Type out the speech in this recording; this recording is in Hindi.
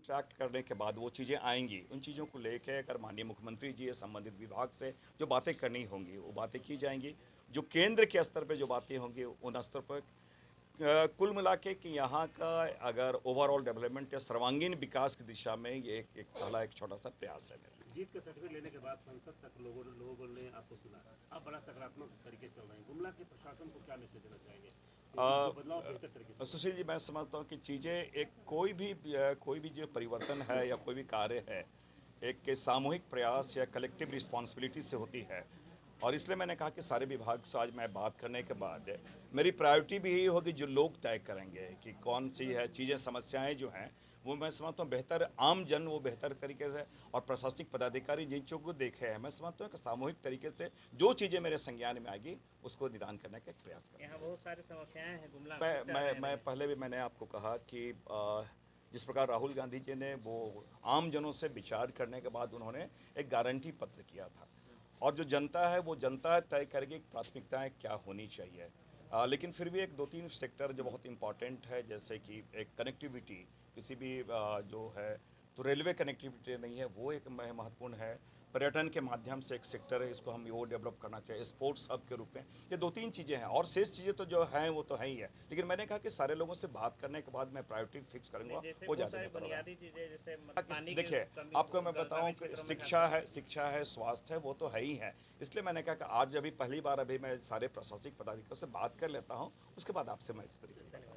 ट्रैक करने के बाद वो चीज़ें आएंगी, उन चीज़ों को लेकर अगर माननीय मुख्यमंत्री जी संबंधित विभाग से जो बातें करनी होंगी वो बातें की जाएंगी। जो केंद्र के स्तर पे जो बातें होंगी उन स्तर पर कुल मिला के कि यहाँ का अगर ओवरऑल डेवलपमेंट या सर्वांगीण विकास की दिशा में ये एक पहला एक छोटा सा प्रयास है मेरे लिए। जीत का सर्टिफिकेट लेने के बाद संसद तक लोगों ने आपको सुना, आप बड़ा सकारात्मक तरीके से चल रहे हैं। गुमला के प्रशासन को क्या मैसेज देना चाहेंगे? जो बदलाव बेहतर तरीके से। सुशील जी, मैं समझता हूँ कि चीज़ें एक कोई भी जो परिवर्तन है या कोई भी कार्य है एक सामूहिक प्रयास या कलेक्टिव रिस्पॉन्सिबिलिटी से होती है। और इसलिए मैंने कहा कि सारे विभाग से आज मैं बात करने के बाद मेरी प्रायोरिटी भी यही होगी जो लोग तय करेंगे कि कौन सी है चीज़ें, समस्याएं जो हैं वो मैं समझता हूँ बेहतर आम जन वो बेहतर तरीके से और प्रशासनिक पदाधिकारी जिन चीज़ों को देखे हैं, मैं समझता हूँ कि सामूहिक तरीके से जो चीज़ें मेरे संज्ञान में आएगी उसको निदान करने का एक प्रयास करें। यहाँ बहुत सारी समस्याएं हैं गुमला मैं पहले भी मैंने आपको कहा कि जिस प्रकार राहुल गांधी जी ने वो आम जनों से विचार करने के बाद उन्होंने एक गारंटी पत्र किया था, और जो जनता है वो जनता तय करेगी प्राथमिकताएं क्या होनी चाहिए। लेकिन फिर भी एक दो तीन सेक्टर जो बहुत इम्पॉर्टेंट है, जैसे कि एक कनेक्टिविटी किसी भी जो है तो रेलवे कनेक्टिविटी नहीं है, वो एक महत्वपूर्ण है। पर्यटन के माध्यम से एक सेक्टर है, इसको हम वो डेवलप करना चाहिए स्पोर्ट्स हब के रूप में। ये दो तीन चीज़ें हैं और शेष चीज़ें तो जो हैं वो तो है ही है, लेकिन मैंने कहा कि सारे लोगों से बात करने के बाद मैं प्रायोरिटी फिक्स करूँगा, वो ज़्यादा बेहतर होगा। देखिए, आपको मैं बताऊं कि शिक्षा है, स्वास्थ्य है, वो तो है ही है। इसलिए मैंने कहा कि आज अभी पहली बार अभी मैं सारे प्रशासनिक पदाधिकारियों से बात कर लेता हूं, उसके बाद आपसे मैं इस तरीके से